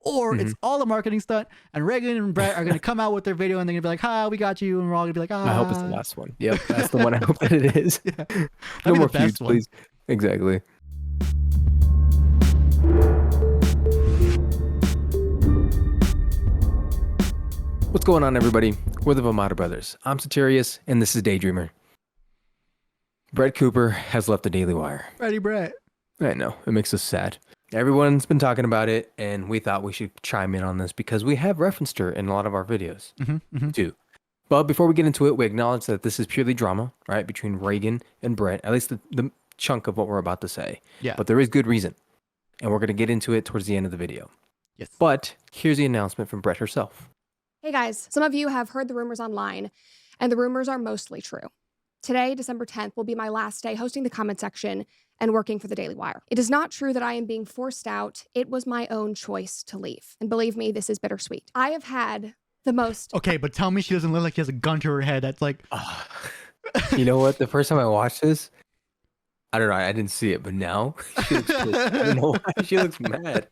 or it's all a marketing stunt, and Reagan and Brett are going to come out with their video and they're going to be like, "Ha, we got you," and we're all going to be like, "Ah." I hope it's the last one. Yep, that's the one I hope that it is. Yeah. No be more the best feuds, one. please. Exactly. What's going on, everybody? We're the Vimata brothers. I'm Satirius, and this is Daydreamer. Brett Cooper has left the Daily Wire. Ready, Brett. I know, it makes us sad. Everyone's been talking about it, and we thought we should chime in on this because we have referenced her in a lot of our videos, too. But before we get into it, we acknowledge that this is purely drama, right, between Reagan and Brett, at least the chunk of what we're about to say. Yeah. But there is good reason, and we're going to get into it towards the end of the video. Yes. But here's the announcement from Brett herself. Hey guys, some of you have heard the rumors online, and the rumors are mostly true. Today, December 10th, will be my last day hosting the comment section and working for the Daily Wire. It is not true that I am being forced out. It was my own choice to leave. And believe me, this is bittersweet. I have had the most... Okay, but tell me she doesn't look like she has a gun to her head. That's like... You know what? The first time I watched this, I don't know, I didn't see it, but now she looks pissed. You know why? She looks mad.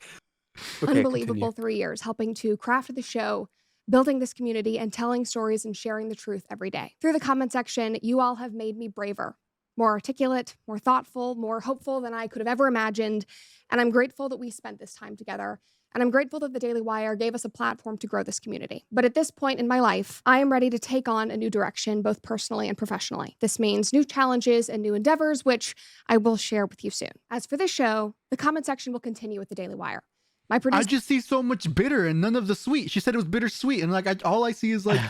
Okay, unbelievable continue. 3 years helping to craft the show, building this community, and telling stories and sharing the truth every day. Through the comment section, you all have made me braver, more articulate, more thoughtful, more hopeful than I could have ever imagined. And I'm grateful that we spent this time together. And I'm grateful that the Daily Wire gave us a platform to grow this community. But at this point in my life, I am ready to take on a new direction, both personally and professionally. This means new challenges and new endeavors, which I will share with you soon. As for this show, the comment section will continue with the Daily Wire. My producer... I just see so much bitter and none of the sweet. She said it was bittersweet, and like all I see is like...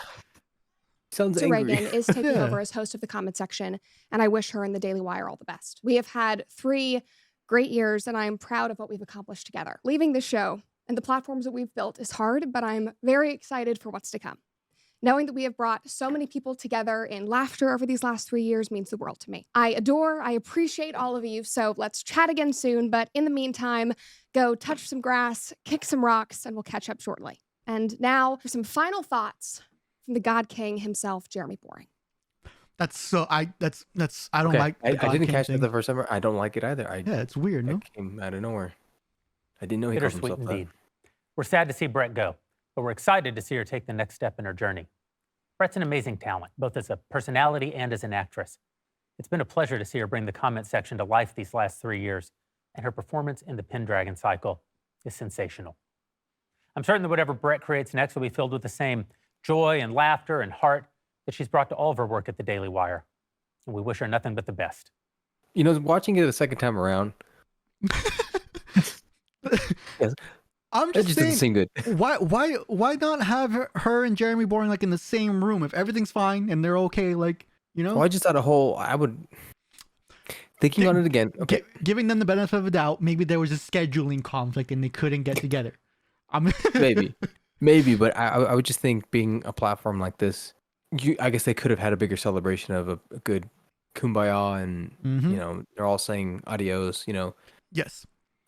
Sounds angry. Reagan is taking over as host of the comment section, and I wish her and the Daily Wire all the best. We have had 3 great years, and I am proud of what we've accomplished together. Leaving the show and the platforms that we've built is hard, but I'm very excited for what's to come. Knowing that we have brought so many people together in laughter over these last 3 years means the world to me. I appreciate all of you, so let's chat again soon, but in the meantime, go touch some grass, kick some rocks, and we'll catch up shortly. And now for some final thoughts from the God King himself, Jeremy Boring. That's so... I don't Okay, like... I didn't catch thing. it the first time. I don't like it either. Yeah, it's weird, no? It came out of nowhere. I didn't know he called Bittersweet himself that. indeed. We're sad to see Brett go, but we're excited to see her take the next step in her journey. Brett's an amazing talent, both as a personality and as an actress. It's been a pleasure to see her bring the comment section to life these last 3 years, and her performance in the Pendragon cycle is sensational. I'm certain that whatever Brett creates next will be filled with the same joy and laughter and heart that she's brought to all of her work at the Daily Wire. And we wish her nothing but the best. You know, watching it the second time around, yes, I'm it just just saying, doesn't seem good. why not have her and Jeremy Boring like in the same room if everything's fine and they're okay, like, you know? Well, I just thought I would, thinking on it again, okay. Giving them the benefit of the doubt, maybe there was a scheduling conflict and they couldn't get together. Maybe, but I would just think being a platform like this, I guess they could have had a bigger celebration of a good kumbaya and, you know, they're all saying adios, you know. Yes.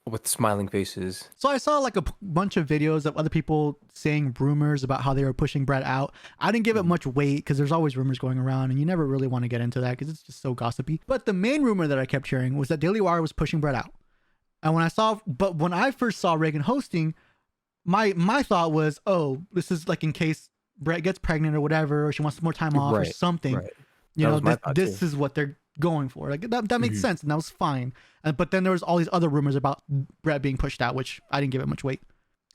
With smiling faces. So I saw like a bunch of videos of other people saying rumors about how they were pushing Brett out. I didn't give it much weight because there's always rumors going around and you never really want to get into that because it's just so gossipy. But the main rumor that I kept hearing was that Daily Wire was pushing Brett out. And when I first saw Reagan hosting, my thought was, oh, this is like in case Brett gets pregnant or whatever, or she wants more time off or something. Right. You know, this is what they're going for. Like that makes sense, and that was fine. But then there was all these other rumors about Brett being pushed out, which I didn't give it much weight.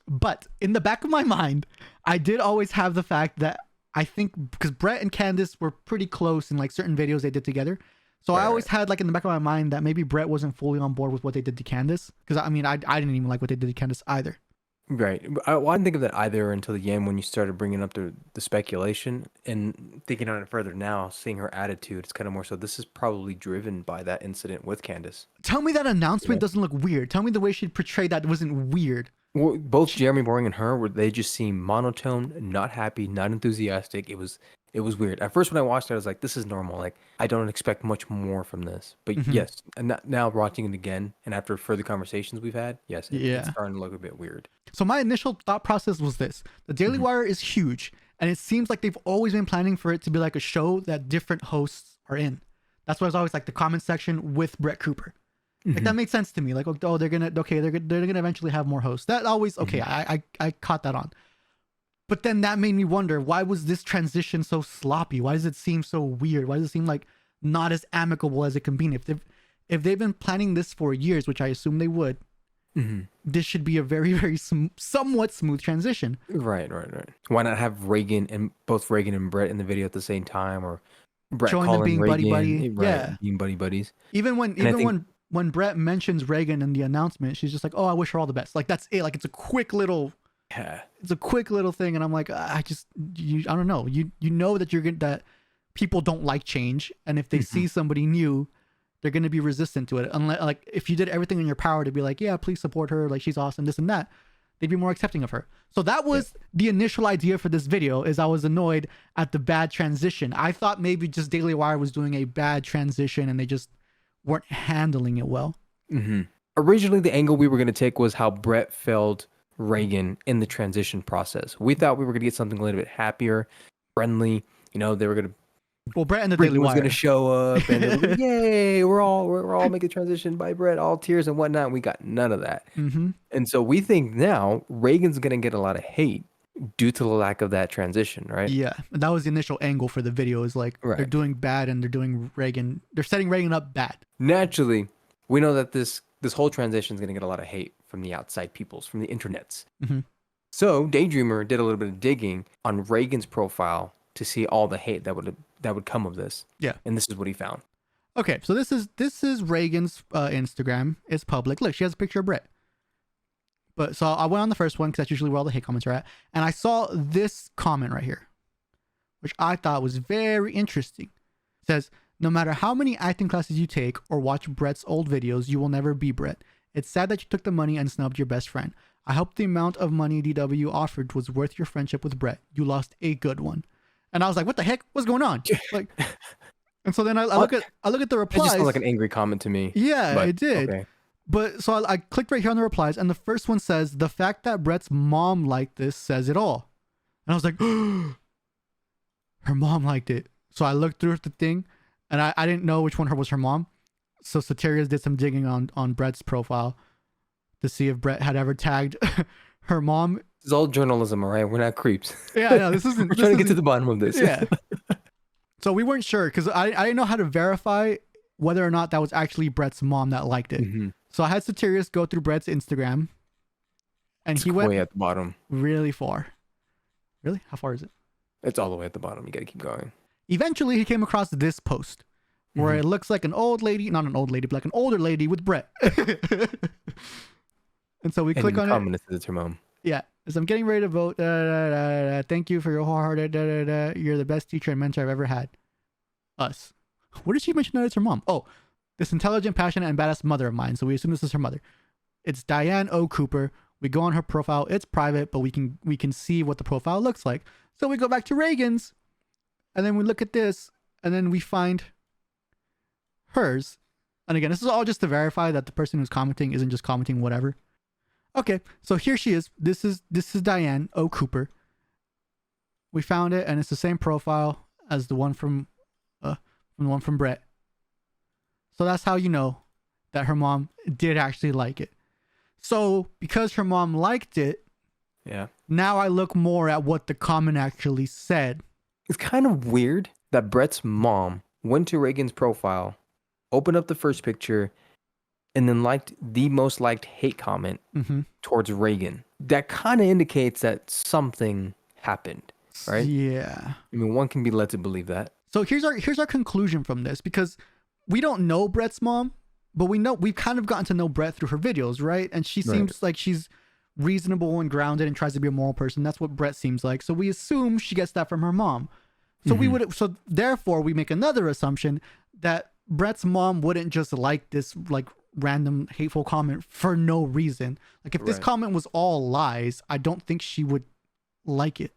But in the back of my mind, I did always have the fact that I think because Brett and Candace were pretty close in like certain videos they did together. So I always had like in the back of my mind that maybe Brett wasn't fully on board with what they did to Candace. Because I mean, I didn't even like what they did to Candace either. Right. I didn't think of that either until the end when you started bringing up the speculation and thinking on it further now, seeing her attitude. It's kind of more so this is probably driven by that incident with Candace. Tell me that announcement doesn't look weird. Tell me the way she portrayed that wasn't weird. Well, both Jeremy Boring and her, they just seemed monotone, not happy, not enthusiastic. It was weird. At first when I watched it, I was like, this is normal. Like, I don't expect much more from this. But yes, and now watching it again, and after further conversations we've had, yes, it's starting to look a bit weird. So my initial thought process was this. The Daily Wire is huge, and it seems like they've always been planning for it to be like a show that different hosts are in. That's why it's always like the comment section with Brett Cooper. Like that made sense to me. Like, oh, they're gonna eventually have more hosts. That always okay. I caught that on. But then that made me wonder, why was this transition so sloppy? Why does it seem so weird? Why does it seem like not as amicable as it can be? If they've been planning this for years, which I assume they would, this should be a very, very somewhat smooth transition. Right. Why not have Reagan and Brett in the video at the same time, or Brett Showing them being Reagan, buddy-buddy. right, Yeah. being buddies. Even when Brett mentions Reagan in the announcement, she's just like, "Oh, I wish her all the best." Like that's it. Like it's a quick little thing, and I'm like, I don't know. You know that that people don't like change, and if they see somebody new, they're going to be resistant to it. Unless, like, if you did everything in your power to be like, yeah, please support her, like she's awesome, this and that, they'd be more accepting of her. So that was the initial idea for this video. Is I was annoyed at the bad transition. I thought maybe just Daily Wire was doing a bad transition, and they just weren't handling it well. Originally, the angle we were going to take was how Brett failed Reagan in the transition process. We thought we were going to get something a little bit happier, friendly. You know, they were going to. Well, Brett and the Reagan Daily was Wire going to show up, and they were, yay, we're all making transition by Brett, all tears and whatnot. And we got none of that. And so we think now Reagan's going to get a lot of hate due to the lack of that transition, right? Yeah, that was the initial angle for the video. Is like they're doing bad, and they're setting Reagan up bad. Naturally, we know that this whole transition is going to get a lot of hate from the outside peoples, from the internets. So Daydreamer did a little bit of digging on Reagan's profile to see all the hate that would come of this. Yeah, and this is what he found. Okay, so this is Reagan's Instagram. It's public. Look, she has a picture of Brett. But so I went on the first one because that's usually where all the hate comments are at, and I saw this comment right here, which I thought was very interesting. It says, "No matter how many acting classes you take or watch Brett's old videos, you will never be Brett. It's sad that you took the money and snubbed your best friend. I hope the amount of money DW offered was worth your friendship with Brett. You lost a good one." And I was like, "What the heck? What's going on?" Like, and so then I look at the replies. It just sounded like an angry comment to me. Yeah, it did. Okay. But so I clicked right here on the replies, and the first one says, "The fact that Brett's mom liked this says it all." And I was like, her mom liked it. So I looked through the thing, and I didn't know which one was her mom. So Satirius did some digging on Brett's profile to see if Brett had ever tagged her mom. This is all journalism, all right? We're not creeps. Yeah, no, this isn't. We're trying to get to the bottom of this. Yeah. So we weren't sure because I didn't know how to verify whether or not that was actually Brett's mom that liked it. So I had Satirius go through Brett's Instagram, and he went way at the bottom, really far. Really? How far is it? It's all the way at the bottom. You got to keep going. Eventually, he came across this post where it looks like an old lady, not an old lady, but like an older lady with Brett. And so we click on it. It's her mom. Yeah. As I'm getting ready to vote, thank you for your wholehearted, you're the best teacher and mentor I've ever had. Us. What did she mention that it's her mom? Oh, this intelligent, passionate, and badass mother of mine. So we assume this is her mother. It's Diane O. Cooper. We go on her profile. It's private, but we can see what the profile looks like. So we go back to Reagan's, and then we look at this, and then we find hers. And again, this is all just to verify that the person who's commenting isn't just commenting whatever. Okay, so here she is. This is Diane O. Cooper. We found it, and it's the same profile as the one from Brett. So that's how you know that her mom did actually like it. So because her mom liked it, now I look more at what the comment actually said. It's kind of weird that Brett's mom went to Reagan's profile, opened up the first picture, and then liked the most liked hate comment towards Reagan. That kind of indicates that something happened, right? Yeah. I mean, one can be led to believe that. So here's our conclusion from this, because we don't know Brett's mom, but we've kind of gotten to know Brett through her videos, right? And she seems like she's reasonable and grounded and tries to be a moral person. That's what Brett seems like. So we assume she gets that from her mom. So therefore we make another assumption that Brett's mom wouldn't just like this like random hateful comment for no reason. Like if this comment was all lies, I don't think she would like it.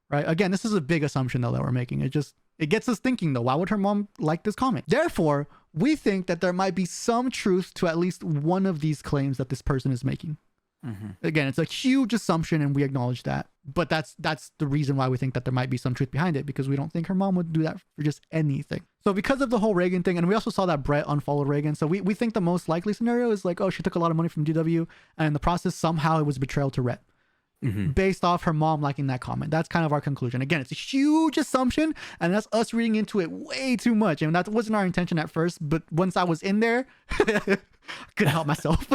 Right? Again, this is a big assumption though that we're making. It gets us thinking though, why would her mom like this comment? Therefore, we think that there might be some truth to at least one of these claims that this person is making. Again, it's a huge assumption and we acknowledge that. But that's the reason why we think that there might be some truth behind it, because we don't think her mom would do that for just anything. So because of the whole Reagan thing, and we also saw that Brett unfollowed Reagan, so we think the most likely scenario is like, oh, she took a lot of money from DW, and in the process somehow it was betrayal to Rhett. Based off her mom liking that comment. That's kind of our conclusion. Again, it's a huge assumption, and that's us reading into it way too much. And that wasn't our intention at first, but once I was in there, I couldn't help myself.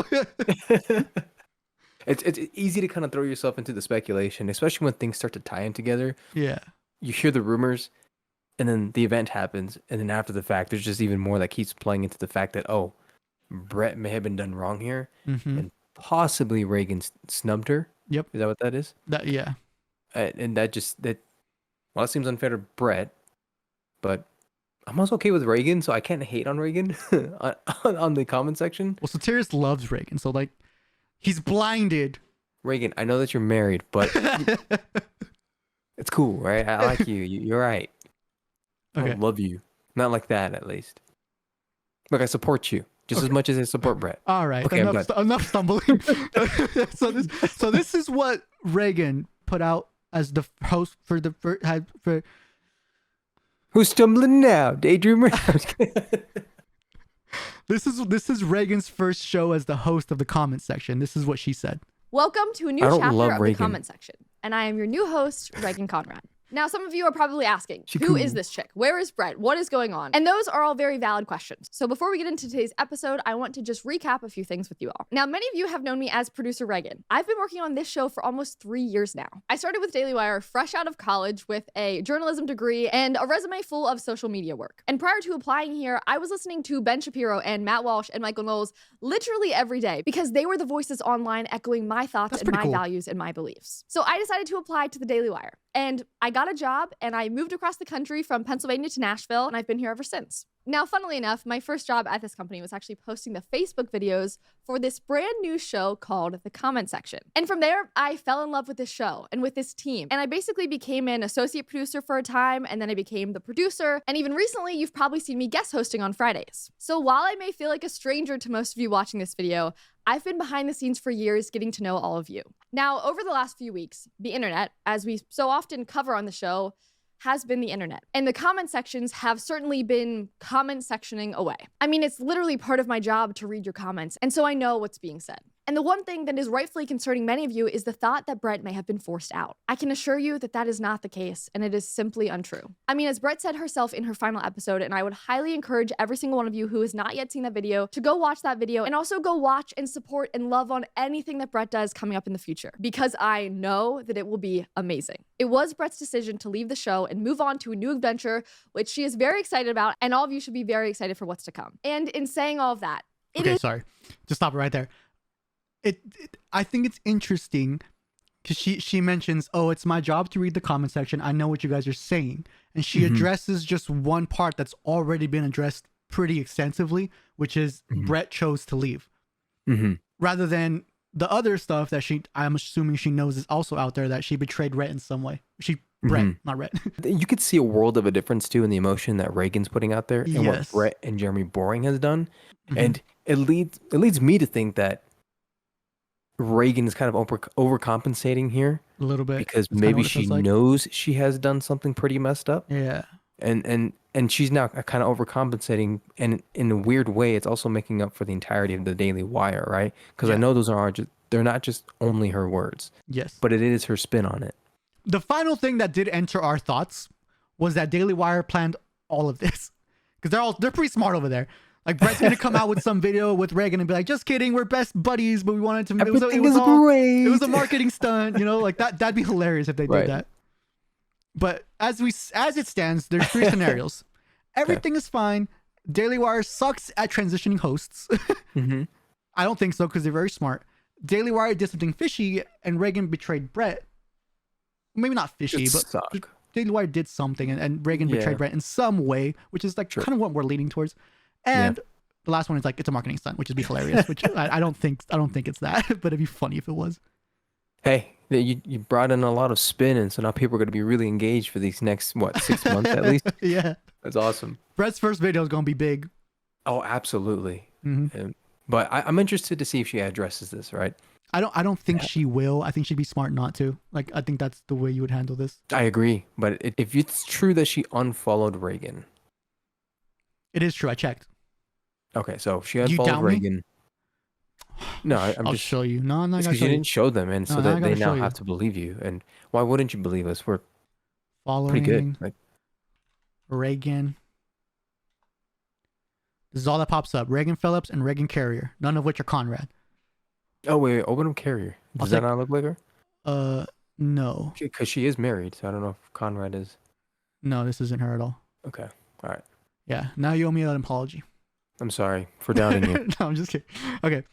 It's easy to kind of throw yourself into the speculation, especially when things start to tie in together. Yeah. You hear the rumors, and then the event happens, and then after the fact, there's just even more that keeps playing into the fact that, oh, Brett may have been done wrong here, and possibly Reagan snubbed her. Yep. Is that what that is? Yeah. And that well, it seems unfair to Brett, but I'm also okay with Reagan, so I can't hate on Reagan on the comment section. Well, Satirius loves Reagan, so like, he's blinded. Reagan, I know that you're married, but it's cool, right? I like you. You're right. Okay. I love you. Not like that, at least. Look, I support you just as much as I support Brett. All right. Okay, enough stumbling. so this is what Reagan put out as the host for Who's stumbling now? Daydreamer? This is Reagan's first show as the host of the comment section. This is what she said. Welcome to a new I don't chapter love of the Reagan. comment section, and I am your new host, Reagan Conrad. Now, some of you are probably asking, She who cool. is this chick? Where is Brett? What is going on? And those are all very valid questions. So before we get into today's episode, I want to just recap a few things with you all. Now, many of you have known me as producer Reagan. I've been working on this show for almost 3 years now. I started with Daily Wire fresh out of college with a journalism degree and a resume full of social media work. And prior to applying here, I was listening to Ben Shapiro and Matt Walsh and Michael Knowles literally every day because they were the voices online echoing my thoughts That's and pretty my cool. values and my beliefs. So I decided to apply to the Daily Wire. And I got a job and I moved across the country from Pennsylvania to Nashville, and I've been here ever since. Now, funnily enough, my first job at this company was actually posting the Facebook videos for this brand new show called The Comment Section. And from there, I fell in love with this show and with this team. And I basically became an associate producer for a time, and then I became the producer. And even recently, you've probably seen me guest hosting on Fridays. So while I may feel like a stranger to most of you watching this video, I've been behind the scenes for years getting to know all of you. Now, over the last few weeks, the internet, as we so often cover on the show, has been the internet. And the comment sections have certainly been comment sectioning away. I mean, it's literally part of my job to read your comments, and so I know what's being said. And the one thing that is rightfully concerning many of you is the thought that Brett may have been forced out. I can assure you that that is not the case, and it is simply untrue. I mean, as Brett said herself in her final episode, and I would highly encourage every single one of you who has not yet seen that video to go watch that video and also go watch and support and love on anything that Brett does coming up in the future, because I know that it will be amazing. It was Brett's decision to leave the show and move on to a new adventure, which she is very excited about, and all of you should be very excited for what's to come. And in saying all of that, Sorry. Just stop it right there. I think it's interesting because she mentions, oh, it's my job to read the comment section. I know what you guys are saying. And she addresses just one part that's already been addressed pretty extensively, which is Brett chose to leave. Rather than the other stuff that I'm assuming she knows is also out there, that she betrayed Rhett in some way. Brett, not Rhett. You could see a world of a difference too in the emotion that Reagan's putting out there and what Brett and Jeremy Boring has done. And it leads me to think that Reagan is kind of overcompensating here A little bit. because That's kinda maybe what it she feels like. knows she has done something pretty messed up, Yeah. and she's now kind of overcompensating, and in a weird way, it's also making up for the entirety of the Daily Wire, right? Because I know they're not just only her words, Yes. but it is her spin on it. The final thing that did enter our thoughts was that Daily Wire planned all of this, because they're pretty smart over there. Like, Brett's gonna come out with some video with Reagan and be like, "Just kidding, we're best buddies," but we wanted to. It was great. It was a marketing stunt, like that. That'd be hilarious if they did that. But as it stands, there's 3 scenarios. Everything is fine. Daily Wire sucks at transitioning hosts. I don't think so, because they're very smart. Daily Wire did something fishy, and Reagan betrayed Brett. Maybe not fishy, but suck. Daily Wire did something, and Reagan betrayed Brett in some way, which is like kind of what we're leaning towards. And the last one is like, it's a marketing stunt, which would be hilarious. Which I don't think it's that, but it'd be funny if it was. Hey, you brought in a lot of spin, and so now people are going to be really engaged for these next 6 months at least. Yeah, that's awesome. Brett's first video is going to be big. Oh, absolutely. But I'm interested to see if she addresses this, right? I don't think she will. I think she'd be smart not to. Like, I think that's the way you would handle this. I agree, but if it's true that she unfollowed Reagan, It is true. I checked. okay, so if she Do you unfollowed doubt me? Reagan. No, I'm I'll just show you. No, I'm not gonna because show you you. didn't show them, and so No, I that they gotta now show you. have to believe you. And why wouldn't you believe us? We're Following pretty good. Like, Reagan. This is all that pops up. Reagan Phillips and Reagan Carrier. None of which are Conrad. oh wait, open up Carrier. I'll Does that take- not look like her? No. Because she is married, so I don't know if Conrad is. No, this isn't her at all. Okay, all right. Yeah. Now you owe me an apology. I'm sorry for doubting you. No, I'm just kidding. Okay.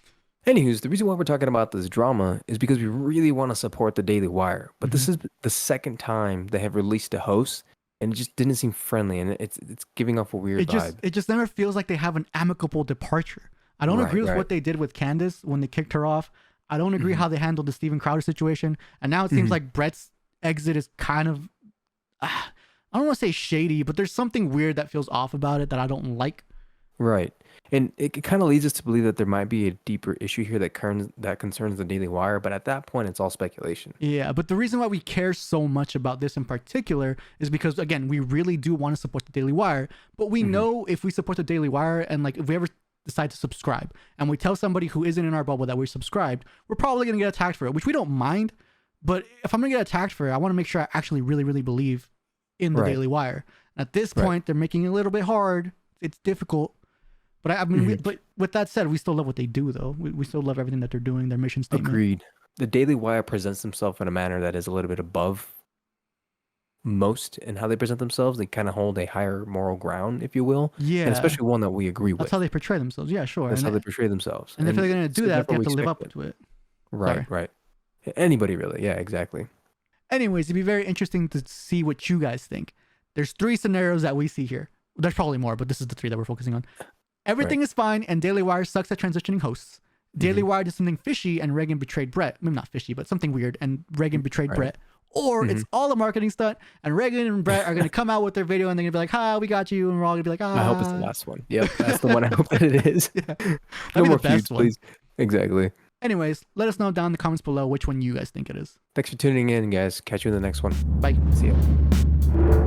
Anywho's, the reason why we're talking about this drama is because we really want to support the Daily Wire. But this is the second time they have released a host, and it just didn't seem friendly, and it's giving off a weird vibe. It just never feels like they have an amicable departure. I don't agree with what they did with Candace when they kicked her off. I don't agree how they handled the Steven Crowder situation. And now it seems like Brett's exit is kind of, I don't want to say shady, but there's something weird that feels off about it that I don't like. Right. And it kind of leads us to believe that there might be a deeper issue here that concerns the Daily Wire, but at that point, it's all speculation. Yeah, but the reason why we care so much about this in particular is because, again, we really do want to support the Daily Wire, but we know if we support the Daily Wire and, like, if we ever decide to subscribe and we tell somebody who isn't in our bubble that we're subscribed, we're probably going to get attacked for it, which we don't mind. But if I'm going to get attacked for it, I want to make sure I actually really, really believe in the Daily Wire. And at this point, they're making it a little bit hard. It's difficult. But I mean, but with that said, we still love what they do, though. We still love everything that they're doing, their mission statement. Agreed. The Daily Wire presents themselves in a manner that is a little bit above most in how they present themselves. They kind of hold a higher moral ground, if you will. Yeah. And especially one that we agree with. That's how they portray themselves. Yeah, sure. That's how they portray themselves. And if they're going to do that, they have to live up to it. Right, right. Anybody really. Yeah, exactly. Anyways, it'd be very interesting to see what you guys think. There's 3 scenarios that we see here. There's probably more, but this is the 3 that we're focusing on. Everything is fine, and Daily Wire sucks at transitioning hosts. Daily Wire did something fishy, and Reagan betrayed Brett. Maybe not fishy, but something weird, and Reagan betrayed Brett. Or it's all a marketing stunt, and Reagan and Brett are going to come out with their video, and they're going to be like, "Hi, we got you," and we're all going to be like, "Ah." I hope it's the last one. Yep, that's the one I hope that it is. No more feuds, please. Exactly. Anyways, let us know down in the comments below which one you guys think it is. Thanks for tuning in, guys. Catch you in the next one. Bye. See ya.